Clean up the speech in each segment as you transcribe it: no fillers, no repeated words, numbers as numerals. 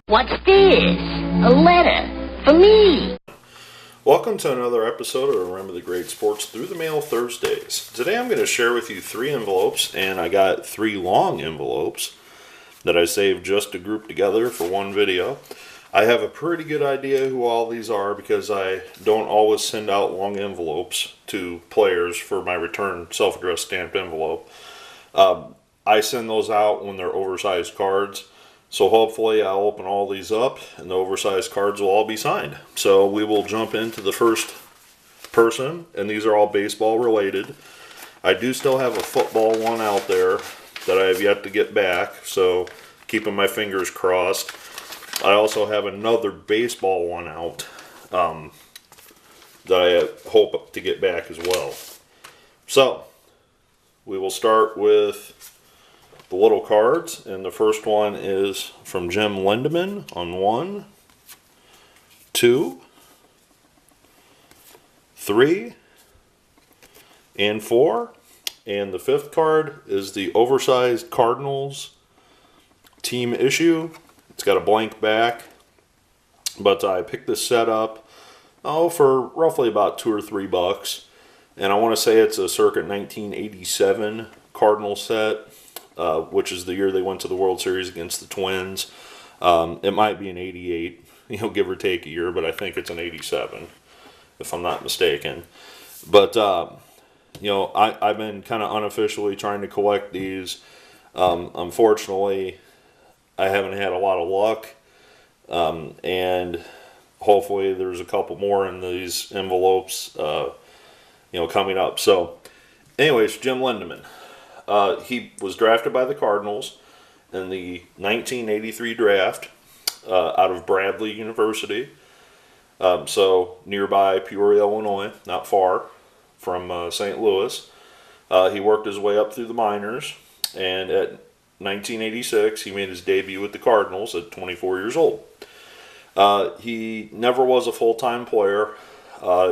What's this? A letter for me. Welcome to another episode of Remember the Great Sports Through the Mail Thursdays. Today I'm going to share with you 3 envelopes, and I got 3 long envelopes that I saved just to group together for one video. I have a pretty good idea who all these are because I don't always send out long envelopes to players for my return self-addressed stamped envelope. I send those out when they're oversized cards. So hopefully I'll open all these up and the oversized cards will all be signed. So we will jump into the first person, and these are all baseball related. I do still have a football one out there that I have yet to get back, so keeping my fingers crossed. I also have another baseball one out that I hope to get back as well. So we will start with the little cards, and the first one is from Jim Lindemann on 1, 2, 3, and 4. And the 5th card is the oversized Cardinals team issue. It's got a blank back, but I picked this set up for roughly about $2 or $3, and I want to say it's a circa 1987 Cardinal set. Which is the year they went to the World Series against the Twins. It might be an 88, give or take a year, but I think it's an 87, if I'm not mistaken. But, I've been kind of unofficially trying to collect these. Unfortunately, I haven't had a lot of luck, and hopefully there's a couple more in these envelopes, coming up. So, anyways, Jim Lindemann. He was drafted by the Cardinals in the 1983 draft out of Bradley University. So nearby Peoria, Illinois, not far from St. Louis. He worked his way up through the minors, and at 1986 he made his debut with the Cardinals at 24 years old. He never was a full-time player.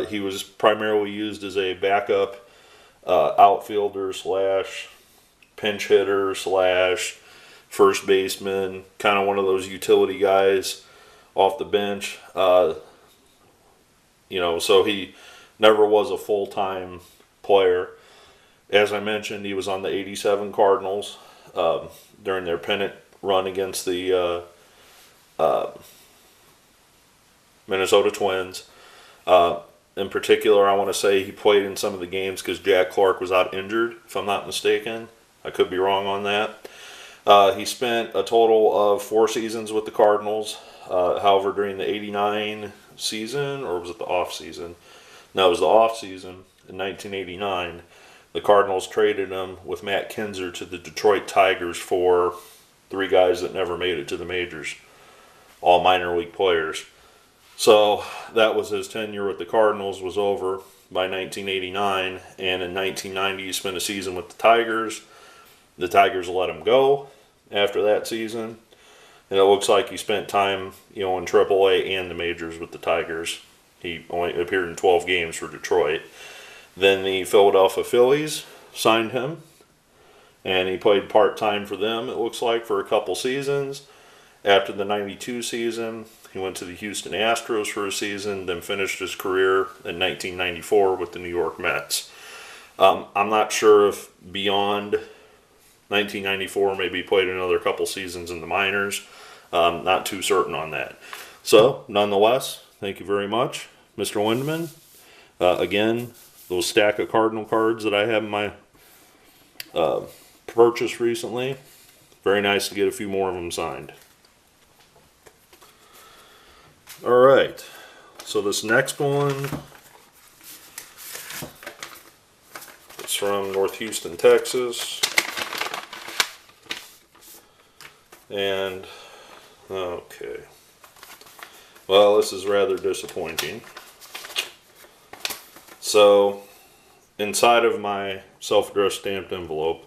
He was primarily used as a backup outfielder / pinch hitter / first baseman, kind of one of those utility guys off the bench. So he never was a full-time player. As I mentioned, he was on the 87 Cardinals during their pennant run against the Minnesota Twins. In particular, I want to say he played in some of the games because Jack Clark was out injured, if I'm not mistaken. I could be wrong on that. He spent a total of 4 seasons with the Cardinals. However, during the 89 season, or was it the off season? No, it was the off season in 1989. The Cardinals traded him with Matt Kinzer to the Detroit Tigers for 3 guys that never made it to the majors, all minor league players. So that was his tenure with the Cardinals was over by 1989, and in 1990 he spent a season with the Tigers. The Tigers let him go after that season, and it looks like he spent time, in AAA and the majors with the Tigers. He only appeared in 12 games for Detroit. Then the Philadelphia Phillies signed him, and he played part-time for them, it looks like, for a couple seasons. After the 92 season, he went to the Houston Astros for a season, then finished his career in 1994 with the New York Mets. I'm not sure if beyond 1994 maybe played another couple seasons in the minors. Not too certain on that. So, nonetheless, thank you very much, Mr. Lindemann. Again, those stack of Cardinal cards that I have in my purchase recently, very nice to get a few more of them signed. Alright, so this next one is from North Houston, Texas. And, okay. Well, this is rather disappointing. So, inside of my self-addressed stamped envelope,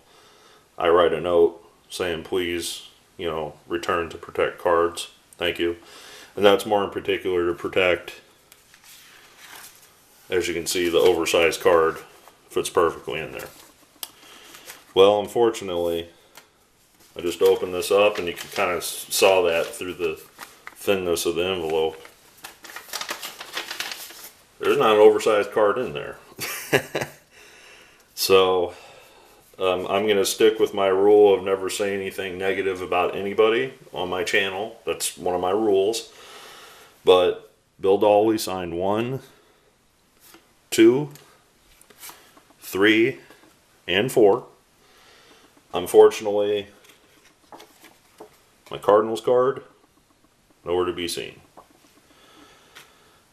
I write a note saying, please, return to protect cards. Thank you. And that's more in particular to protect, as you can see, the oversized card fits perfectly in there. Well, unfortunately, I just opened this up and you can kind of saw that through the thinness of the envelope. There's not an oversized card in there. So I'm going to stick with my rule of never say anything negative about anybody on my channel. That's one of my rules. But Bill Dawley signed 1, 2, 3, and 4. Unfortunately, my Cardinals card, nowhere to be seen.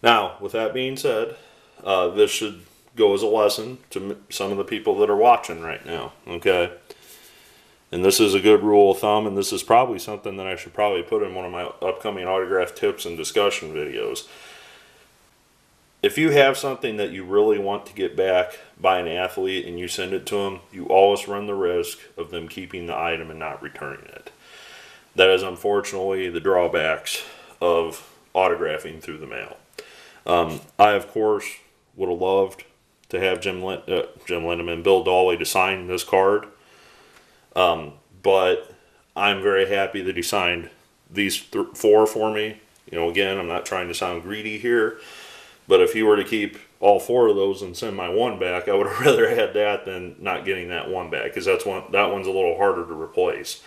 Now, with that being said, this should go as a lesson to some of the people that are watching right now, okay? And this is a good rule of thumb, and this is probably something that I should probably put in one of my upcoming autograph tips and discussion videos. If you have something that you really want to get back by an athlete and you send it to them, you always run the risk of them keeping the item and not returning it. That is unfortunately the drawbacks of autographing through the mail. I, of course, would have loved to have Jim Lindemann, Bill Dawley to sign this card. But I'm very happy that he signed these 4 for me. You know, again, I'm not trying to sound greedy here, but if he were to keep all 4 of those and send my 1 back, I would have rather had that than not getting that 1 back, because that one's a little harder to replace.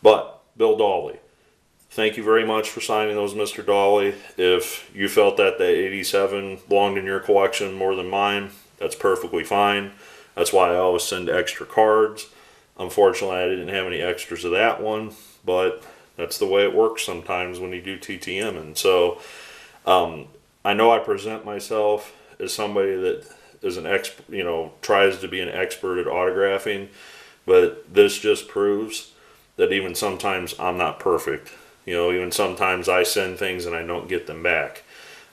But Bill Dawley, thank you very much for signing those, Mr. Dawley. If you felt that the 87 belonged in your collection more than mine, that's perfectly fine. That's why I always send extra cards. Unfortunately, I didn't have any extras of that one, but that's the way it works sometimes when you do TTM. And so I know I present myself as somebody that is an expert, you know, tries to be an expert at autographing, but this just proves that even sometimes I'm not perfect. You know, even sometimes I send things and I don't get them back.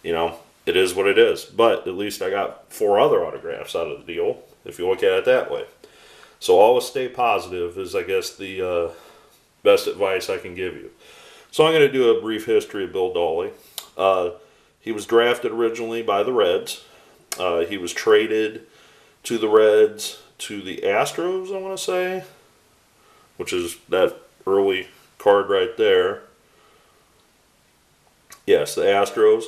You know, it is what it is. But at least I got 4 other autographs out of the deal, if you look at it that way. So always stay positive is, I guess, the best advice I can give you. So I'm going to do a brief history of Bill Dawley. He was drafted originally by the Reds. He was traded to the Reds to the Astros, I want to say, which is that early card right there. Yes, the Astros.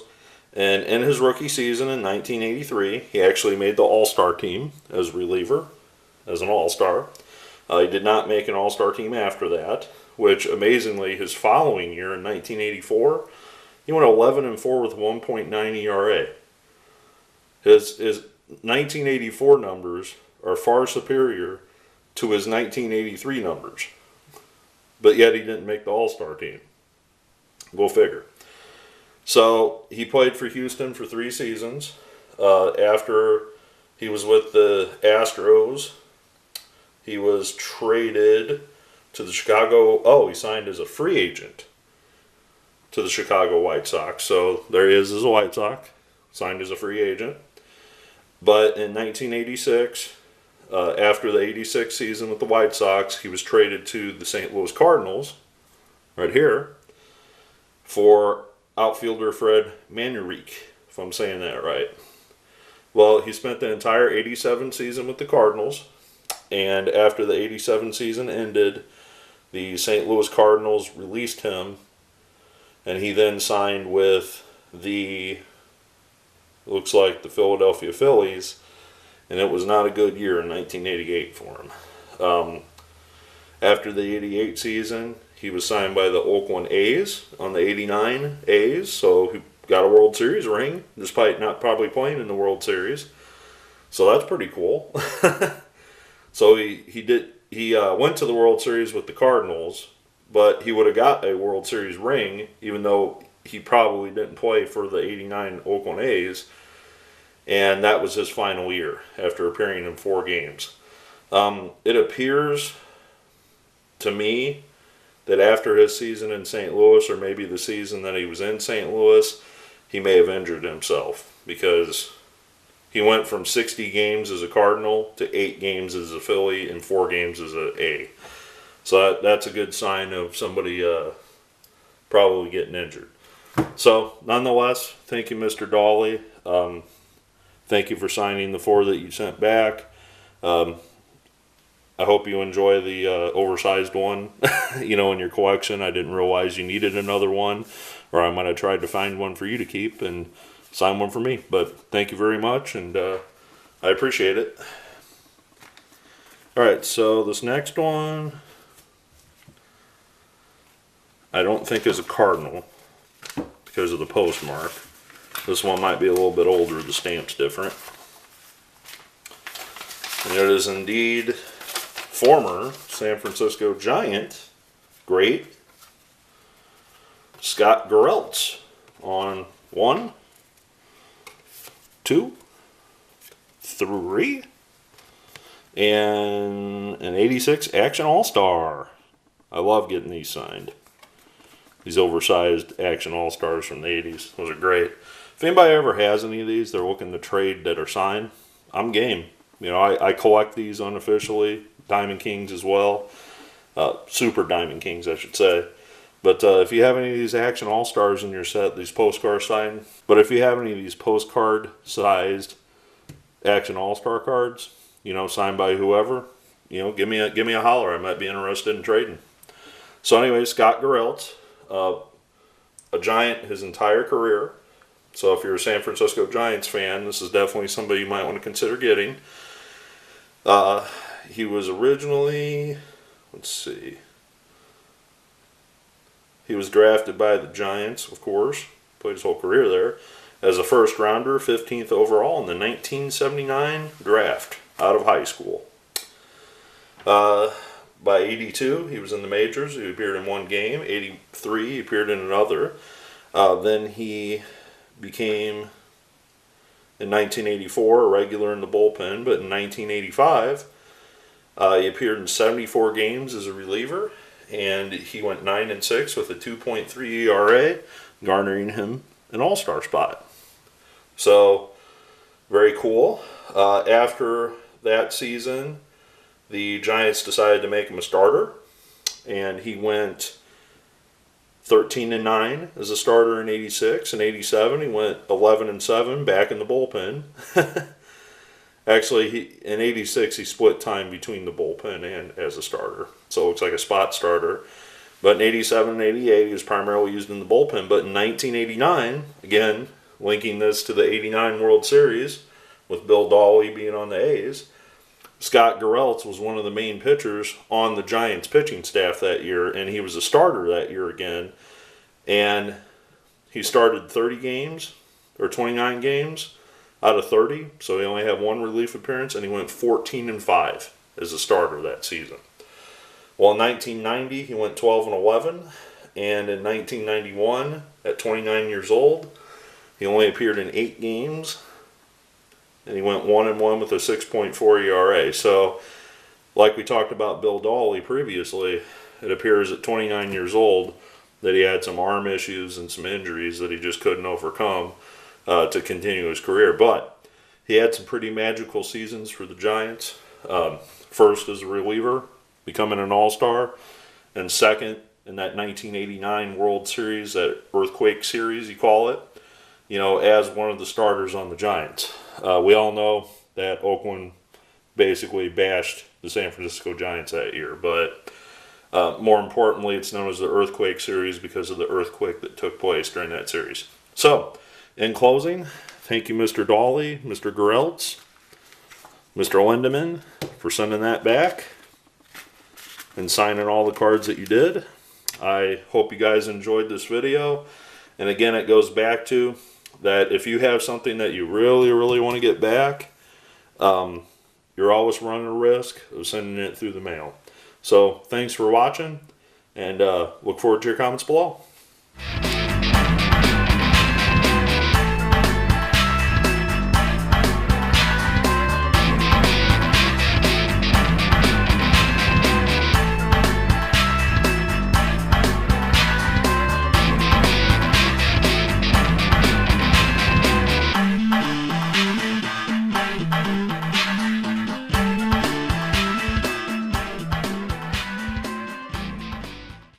And in his rookie season in 1983, he actually made the All-Star team as reliever, as an All-Star. He did not make an All-Star team after that, which amazingly, his following year in 1984, he went 11-4 with 1.9 ERA. His 1984 numbers are far superior to his 1983 numbers, but yet he didn't make the All-Star team. Go figure. So he played for Houston for 3 seasons. After he was with the Astros, he was traded to the Chicago. He signed as a free agent to the Chicago White Sox. So there he is as a White Sox, signed as a free agent. But in 1986, after the 86 season with the White Sox, he was traded to the St. Louis Cardinals, right here, for outfielder Fred Manurique, if I'm saying that right. Well, he spent the entire 87 season with the Cardinals, and after the 87 season ended, the St. Louis Cardinals released him, and he then signed with looks like the Philadelphia Phillies, and it was not a good year in 1988 for him. After the 88 season, he was signed by the Oakland A's on the 89 A's, so he got a World Series ring, despite not probably playing in the World Series. So that's pretty cool. So he went to the World Series with the Cardinals, but he would have got a World Series ring, even though he probably didn't play for the 89 Oakland A's, and that was his final year after appearing in 4 games. It appears to me that after his season in St. Louis, or maybe the season that he was in St. Louis, he may have injured himself, because he went from 60 games as a Cardinal to 8 games as a Philly and 4 games as an A. So that's a good sign of somebody probably getting injured. So nonetheless, thank you, Mr. Dawley. Thank you for signing the 4 that you sent back. I hope you enjoy the oversized one, you know, in your collection. I didn't realize you needed another one, or I might have tried to find one for you to keep and sign one for me. But thank you very much, and I appreciate it. Alright, so this next one, I don't think is a Cardinal because of the postmark. This one might be a little bit older, the stamp's different. And it is indeed former San Francisco Giant great Scott Garrelts on 1, 2, 3, and an 86 Action All-Star. I love getting these signed. These oversized Action All-Stars from the 80s. Those are great. If anybody ever has any of these they're looking to trade that are signed, I'm game. You know, I collect these unofficially. Diamond Kings as well. Super Diamond Kings, I should say. But if you have any of these Action All-Stars in your set, these postcard signed. But if you have any of these postcard-sized Action All-Star cards, you know, signed by whoever, you know, give me a holler. I might be interested in trading. So anyway, Scott Garrelts, a Giant his entire career. So if you're a San Francisco Giants fan, this is definitely somebody you might want to consider getting. He was originally, let's see, he was drafted by the Giants, of course, played his whole career there, as a first rounder, 15th overall in the 1979 draft out of high school. By 82, he was in the majors. He appeared in one game. 83, he appeared in another. Then he became, in 1984, a regular in the bullpen, but in 1985, he appeared in 74 games as a reliever, and he went 9-6 with a 2.3 ERA, garnering him an all-star spot. So, very cool. After that season, the Giants decided to make him a starter, and he went 13-9 as a starter in 86. In 87, he went 11-7 back in the bullpen. Actually, in 86, he split time between the bullpen and as a starter. So it looks like a spot starter. But in 87 and 88, he was primarily used in the bullpen. But in 1989, again, linking this to the 89 World Series, with Bill Dawley being on the A's, Scott Garrelts was one of the main pitchers on the Giants pitching staff that year, and he was a starter that year again. And he started 30 games, or 29 games, out of 30, so he only had one relief appearance, and he went 14-5 as a starter that season. Well, in 1990, he went 12-11, and in 1991, at 29 years old, he only appeared in 8 games, and he went 1-1 with a 6.4 ERA. So, like we talked about Bill Dawley previously, it appears at 29 years old that he had some arm issues and some injuries that he just couldn't overcome to continue his career. But he had some pretty magical seasons for the Giants. First as a reliever, becoming an all-star, and second in that 1989 World Series, that Earthquake Series you call it, you know, as one of the starters on the Giants. We all know that Oakland basically bashed the San Francisco Giants that year, but more importantly, it's known as the Earthquake Series because of the earthquake that took place during that series. So, in closing, thank you, Mr. Dawley, Mr. Garrelts, Mr. Lindeman, for sending that back and signing all the cards that you did. I hope you guys enjoyed this video. And again, it goes back to that if you have something that you really, really want to get back, you're always running a risk of sending it through the mail. So, thanks for watching, and look forward to your comments below.